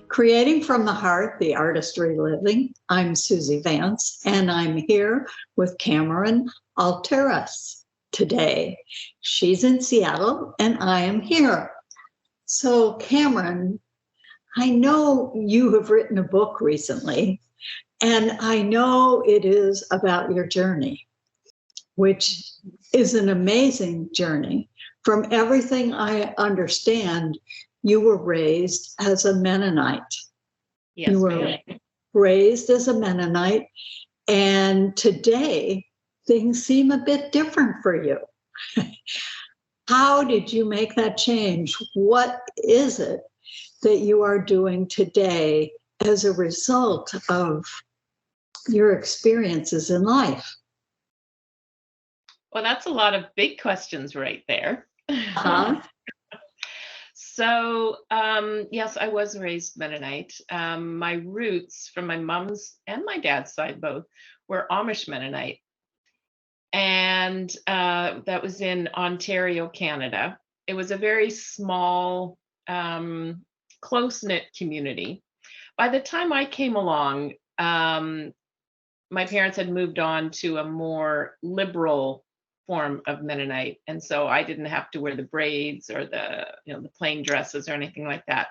Creating from the Heart, the Artistry Living. I'm Susie Vance, and I'm here with Cameron Altaras today. She's in Seattle, and I am here. So, Cameron, I know you have written a book recently, and I know it is about your journey, which is an amazing journey. From everything I understand, you were raised as a Mennonite. Yes, you were raised as a Mennonite, and today things seem a bit different for you. How did you make that change? What is it that you are doing today as a result of your experiences in life? Well, that's a lot of big questions right there. Uh-huh. So, yes, I was raised Mennonite. My roots from my mom's and my dad's side both were Amish Mennonite. And that was in Ontario, Canada. It was a very small, close-knit community. By the time I came along, my parents had moved on to a more liberal form of Mennonite, and so I didn't have to wear the braids or the plain dresses or anything like that.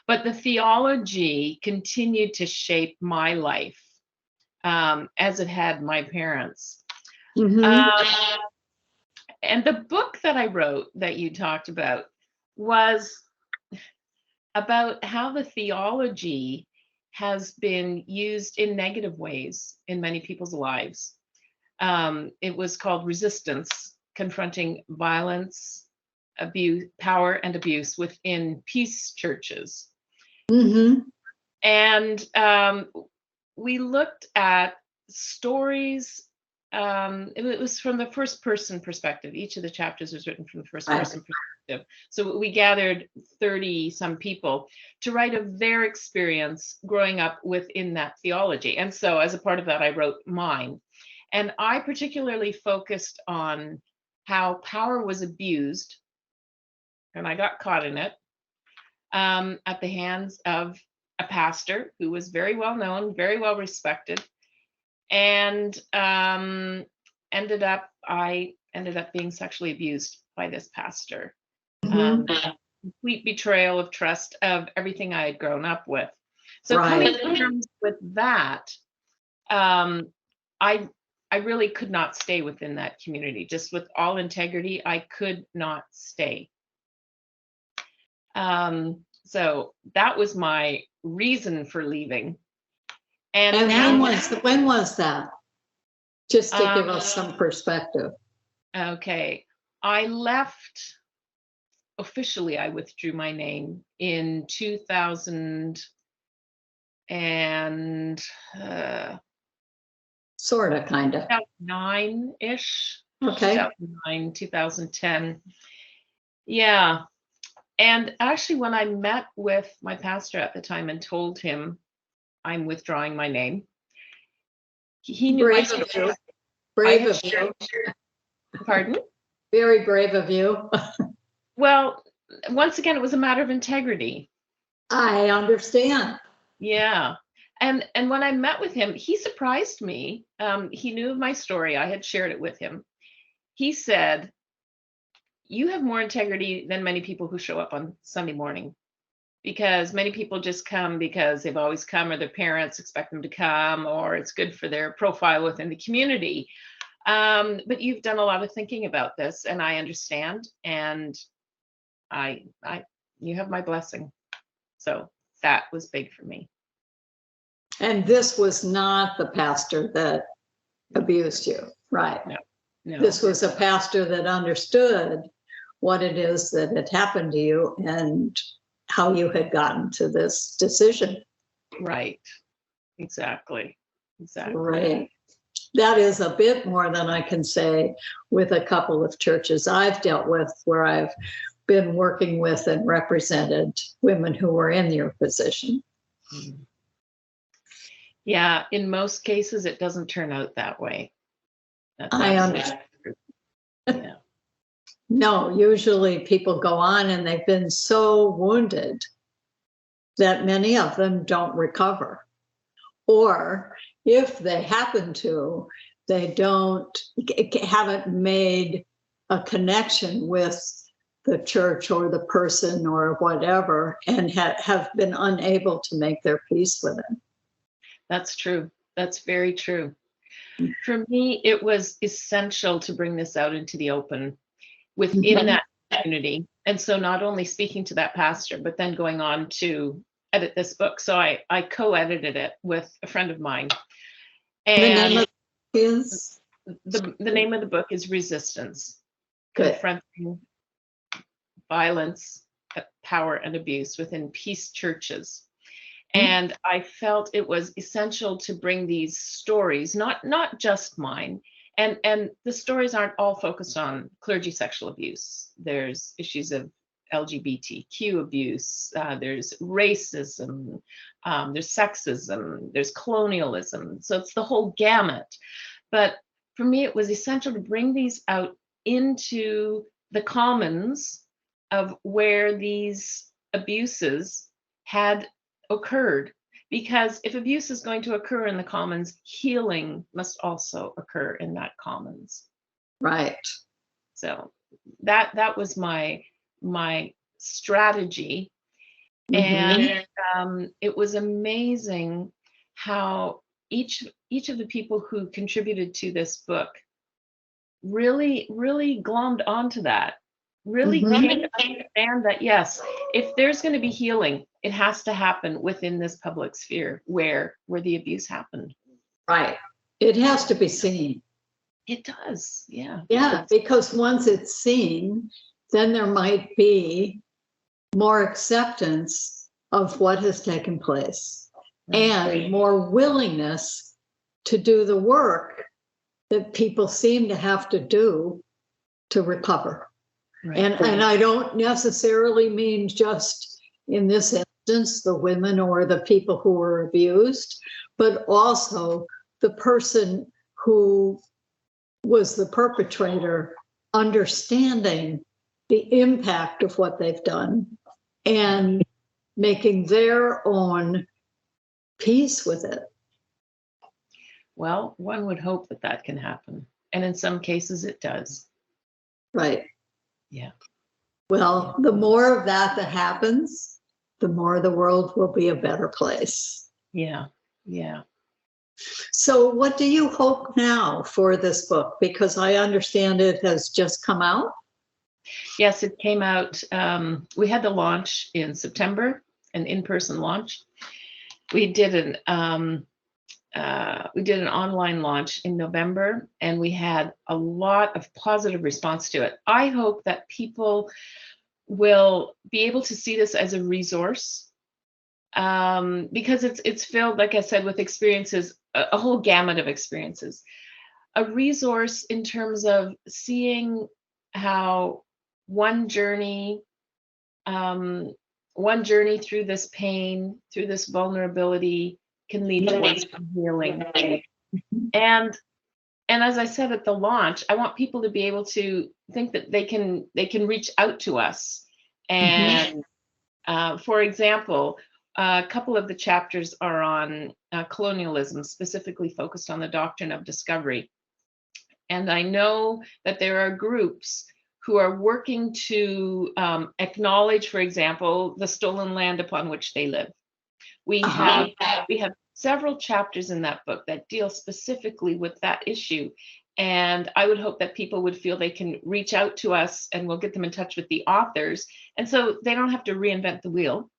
But the theology continued to shape my life as it had my parents. Mm-hmm. And the book that I wrote that you talked about was about how the theology has been used in negative ways in many people's lives. It was called Resistance, Confronting Violence, Abuse, Power and Abuse Within Peace Churches. Mm-hmm. And we looked at stories. It was from the first person perspective. Each of the chapters was written from the first person perspective. So we gathered 30 some people to write of their experience growing up within that theology. And so as a part of that, I wrote mine. And I particularly focused on how power was abused, and I got caught in it, at the hands of a pastor who was very well known, very well respected, and I ended up being sexually abused by this pastor. Complete betrayal of trust, of everything I had grown up with. So coming to terms with that, I really could not stay within that community. Just with all integrity, I could not stay. So that was my reason for leaving. And when was that? Just to give us some perspective. Okay. I left, officially, I withdrew my name in 2000 and sort of, kind of. 2009-ish. Okay. 2009, 2010. Yeah. And actually, when I met with my pastor at the time and told him I'm withdrawing my name, he knew my story. Brave of you. Pardon? Very brave of you. Well, once again, it was a matter of integrity. I understand. Yeah. And when I met with him, he surprised me. He knew of my story. I had shared it with him. He said, "You have more integrity than many people who show up on Sunday morning, because many people just come because they've always come, or their parents expect them to come, or it's good for their profile within the community. But you've done a lot of thinking about this, and I understand, and you have my blessing." So that was big for me. And this was not the pastor that abused you, right? No. This was a pastor that understood what it is that had happened to you and how you had gotten to this decision. Right. Exactly. Right. That is a bit more than I can say with a couple of churches I've dealt with, where I've been working with and represented women who were in your position. Yeah, in most cases, it doesn't turn out that way. I understand. Yeah. No, usually people go on and they've been so wounded that many of them don't recover. Or if they happen to, they haven't made a connection with the church or the person or whatever, and have been unable to make their peace with it. That's true. That's very true. For me, it was essential to bring this out into the open within that community. And so not only speaking to that pastor, but then going on to edit this book. So I co-edited it with a friend of mine. And the name of the book is Resistance: Confronting Violence, Power, and Abuse Within Peace Churches. And I felt it was essential to bring these stories, not just mine. And the stories aren't all focused on clergy sexual abuse. There's issues of LGBTQ abuse, there's racism, there's sexism, there's colonialism. So it's the whole gamut. But for me, it was essential to bring these out into the commons of where these abuses had occurred, because if abuse is going to occur in the commons, healing must also occur in that commons. Right. So that was my strategy. And it was amazing how each of the people who contributed to this book really glommed onto that, really came to understand that, yes, if there's going to be healing, it has to happen within this public sphere where the abuse happened. Right. It has to be seen. It does. Yeah. Yeah, because once it's seen, then there might be more acceptance of what has taken place and more willingness to do the work that people seem to have to do to recover. Right. And I don't necessarily mean just in this instance, the women or the people who were abused, but also the person who was the perpetrator understanding the impact of what they've done and making their own peace with it. Well, one would hope that can happen. And in some cases it does. Right. Yeah. Well, the more of that happens, the more the world will be a better place. Yeah. Yeah. So what do you hope now for this book? Because I understand it has just come out. Yes, it came out. We had the launch in September, an in-person launch. We did an online launch in November, and we had a lot of positive response to it. I hope that people will be able to see this as a resource, because it's filled, like I said, with experiences, a whole gamut of experiences. A resource in terms of seeing how one journey through this pain, through this vulnerability, can lead towards healing. And as I said at the launch, I want people to be able to think that they can reach out to us. And for example, a couple of the chapters are on colonialism, specifically focused on the doctrine of discovery. And I know that there are groups who are working to acknowledge, for example, the stolen land upon which they live. We have several chapters in that book that deal specifically with that issue. And I would hope that people would feel they can reach out to us, and we'll get them in touch with the authors. And so they don't have to reinvent the wheel.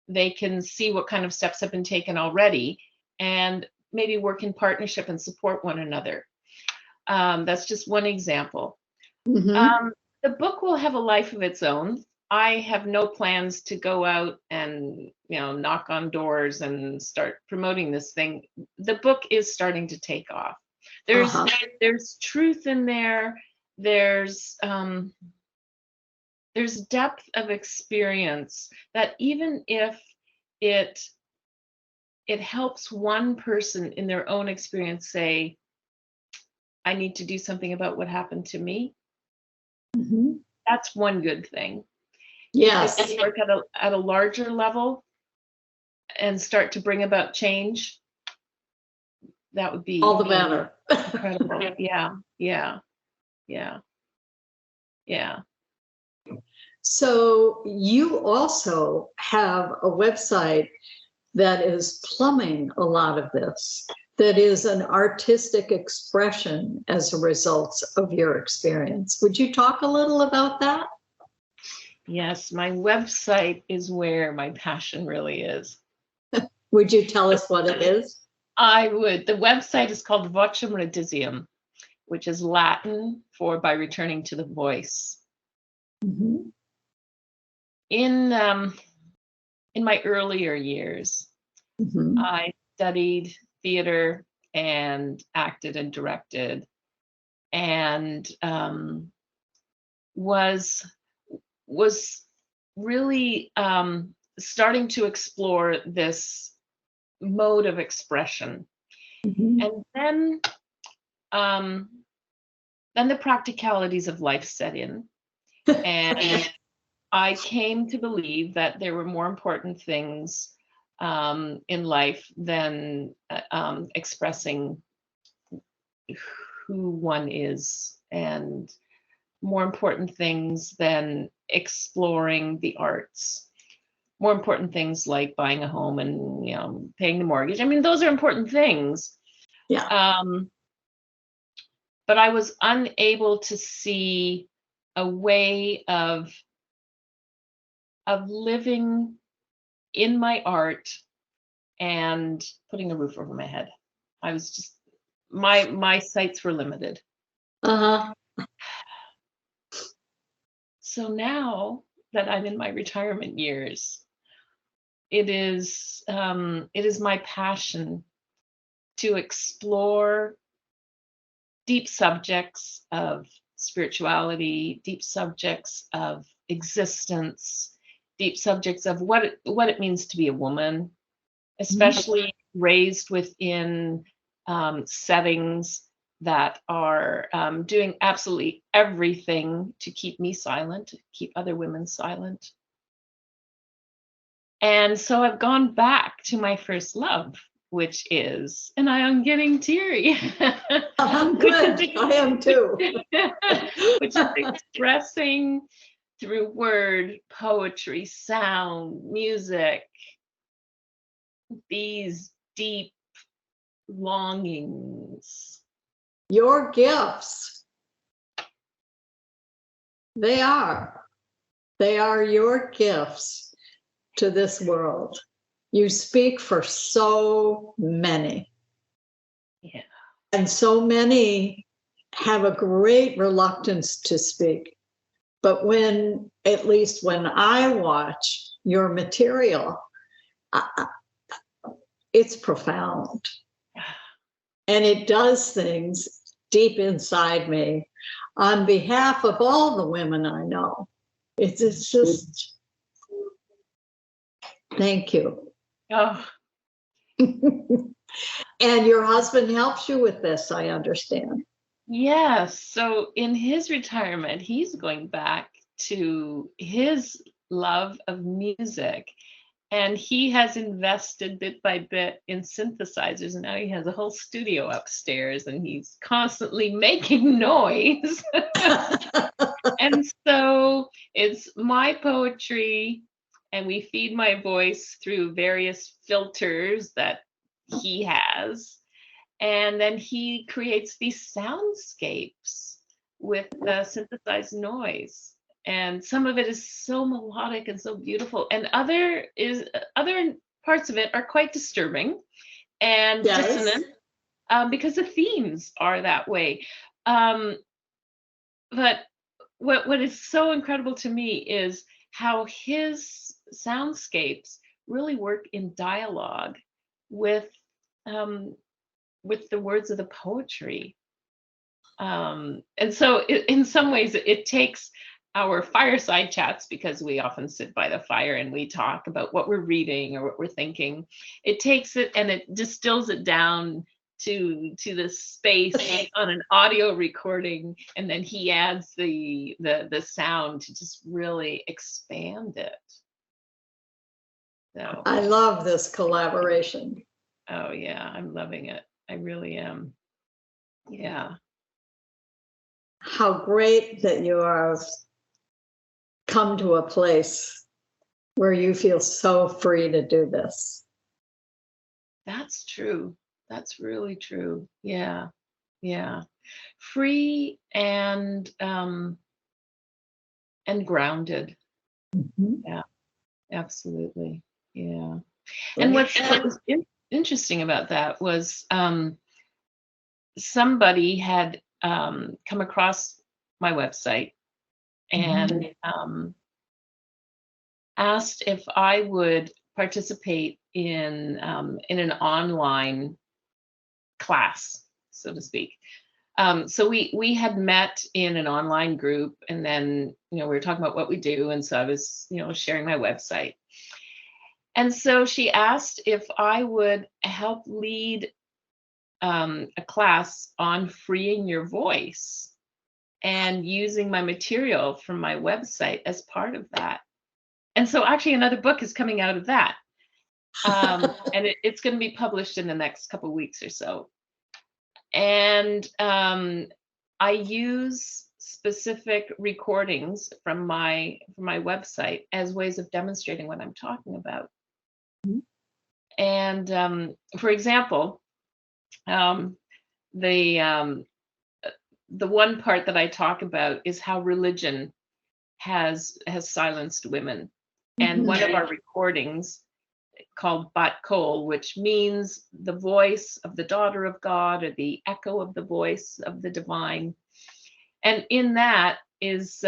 They can see what kind of steps have been taken already and maybe work in partnership and support one another. That's just one example. The book will have a life of its own. I have no plans to go out and, knock on doors and start promoting this thing. The book is starting to take off. There's truth in there. There's depth of experience that even if it helps one person in their own experience say, I need to do something about what happened to me. That's one good thing. Yes. If it work at a larger level, and start to bring about change, that would be all the better. incredible. Yeah, yeah, yeah, yeah. So you also have a website that is plumbing a lot of this, that is an artistic expression as a result of your experience. Would you talk a little about that? Yes, my website is where my passion really is. Would you tell us what it is? I would. The website is called Vocem Redisium, which is Latin for by returning to the voice. Mm-hmm. In my earlier years, Mm-hmm. I studied theater and acted and directed, and was really starting to explore this mode of expression. Mm-hmm. And then the practicalities of life set in, and I came to believe that there were more important things in life than expressing who one is, and more important things than exploring the arts, more important things like buying a home and paying the mortgage. I mean, those are important things. Yeah. But I was unable to see a way of living in my art and putting a roof over my head. I was just my sights were limited. Uh-huh. So now that I'm in my retirement years, it is my passion to explore deep subjects of spirituality, deep subjects of existence, deep subjects of what it means to be a woman, especially raised within settings that are doing absolutely everything to keep me silent, to keep other women silent. And so I've gone back to my first love, which is, and I am getting teary. I'm good. I am too. Which is expressing through word, poetry, sound, music, these deep longings. Your gifts. They are. They are your gifts to this world. You speak for so many. Yeah. And so many have a great reluctance to speak. But at least when I watch your material, it's profound. And it does things deep inside me on behalf of all the women I know. It's just, thank you. Oh. And your husband helps you with this, I understand. Yes. So in his retirement, he's going back to his love of music. And he has invested bit by bit in synthesizers. And now he has a whole studio upstairs and he's constantly making noise. And so it's my poetry, and we feed my voice through various filters that he has. And then he creates these soundscapes with the synthesized noise. And some of it is so melodic and so beautiful. And other parts of it are quite disturbing and dissonant because the themes are that way. But what is so incredible to me is how his soundscapes really work in dialogue with the words of the poetry. And so in some ways it takes our fireside chats, because we often sit by the fire and we talk about what we're reading or what we're thinking. It takes it and it distills it down to the space on an audio recording, and then he adds the sound to just really expand it. So I love this collaboration. oh yeah, I'm loving it. I really am. Yeah. How great that you have come to a place where you feel so free to do this. That's true. That's really true. Yeah. Yeah. Free and grounded. Mhm. Yeah, absolutely. Yeah. And what was interesting about that was somebody had come across my website and asked if I would participate in an online class, so to speak. So we had met in an online group, and then we were talking about what we do, and so I was sharing my website, and so she asked if I would help lead a class on freeing your voice and using my material from my website as part of that. And so actually another book is coming out of that. And it's going to be published in the next couple of weeks or so. And I use specific recordings from my website as ways of demonstrating what I'm talking about. Mhm. And for example, the one part that I talk about is how religion has silenced women. And one of our recordings called Bat Kol, which means the voice of the daughter of God, or the echo of the voice of the divine. And in that is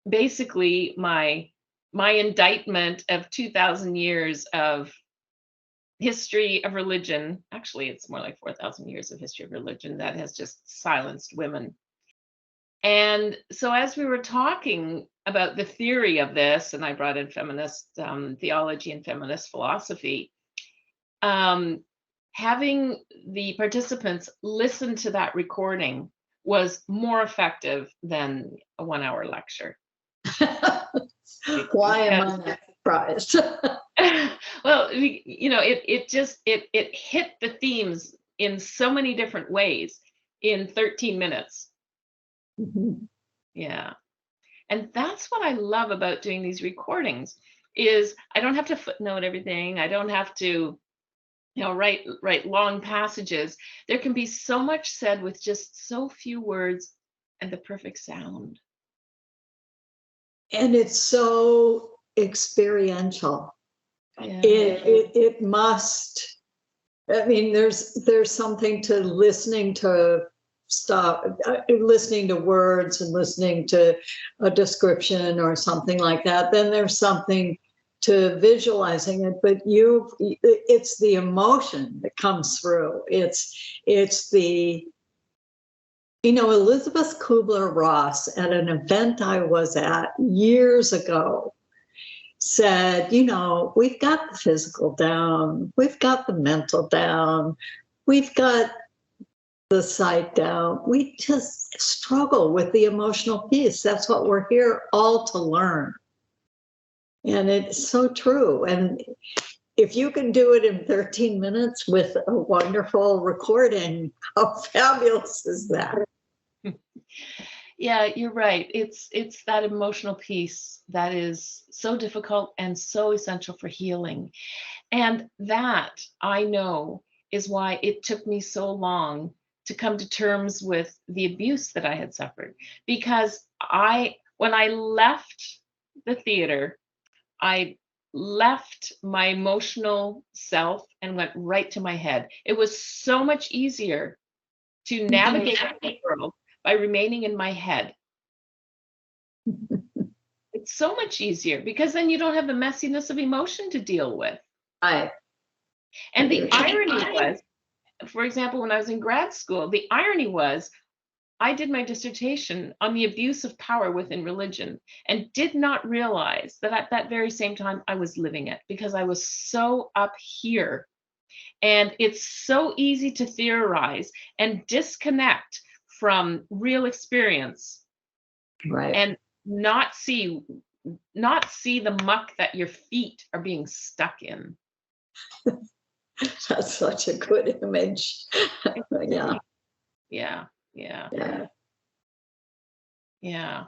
basically my indictment of 2,000 years of history of religion. Actually, it's more like 4,000 years of history of religion that has just silenced women. And so as we were talking about the theory of this, and I brought in feminist theology and feminist philosophy, having the participants listen to that recording was more effective than a 1-hour lecture. Why am I not surprised? Well, it hit the themes in so many different ways in 13 minutes. Mhm. Yeah. And that's what I love about doing these recordings is I don't have to footnote everything. I don't have to, write long passages. There can be so much said with just so few words and the perfect sound. And it's so experiential. Yeah. It must. I mean, there's something to listening to listening to words and listening to a description or something like that. Then there's something to visualizing it, but it's the emotion that comes through. It's the Elizabeth Kubler-Ross at an event I was at years ago said, we've got the physical down, we've got the mental down, we've got the sight down. We just struggle with the emotional piece. That's what we're here all to learn. And it's so true. And if you can do it in 13 minutes with a wonderful recording, how fabulous is that? Yeah, you're right. It's that emotional piece that is so difficult and so essential for healing. And that I know is why it took me so long to come to terms with the abuse that I had suffered. Because when I left the theater, I left my emotional self and went right to my head. It was so much easier to navigate the world by remaining in my head. It's so much easier because then you don't have the messiness of emotion to deal with. Right. And the irony was, for example, when I was in grad school, the irony was I did my dissertation on the abuse of power within religion and did not realize that at that very same time I was living it because I was so up here. And it's so easy to theorize and disconnect from real experience. Right. And not see not see the muck that your feet are being stuck in. That's such a good image. Yeah. Yeah, yeah, Yeah. yeah.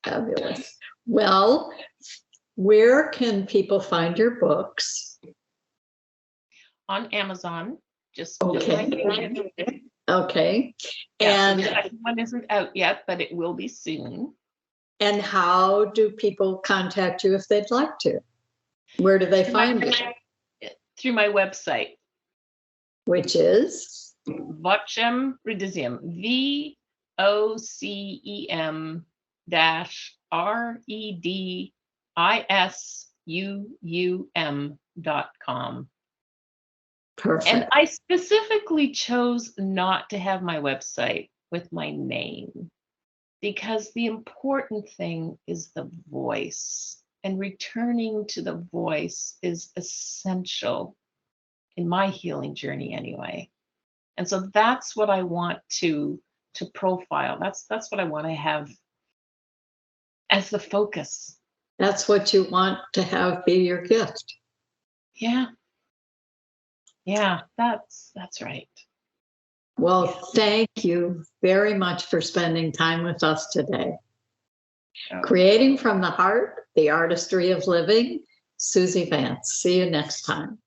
Fabulous. Well, where can people find your books? On Amazon, just Okay. Okay. Yeah, And so the second one isn't out yet, but it will be soon. and how do people contact you if they'd like to? Where do they find you? Through my website, Which is? Vocem Redisium, VOCEM-REDISUUM.com. Perfect. And I specifically chose not to have my website with my name because the important thing is the voice, and returning to the voice is essential in my healing journey anyway. And so that's what I want to profile. That's what I want to have as the focus. That's what you want to have be your gift. Yeah. Yeah, that's right. Well, thank you very much for spending time with us today. Creating from the Heart, the Artistry of Living, Susie Vance. See you next time.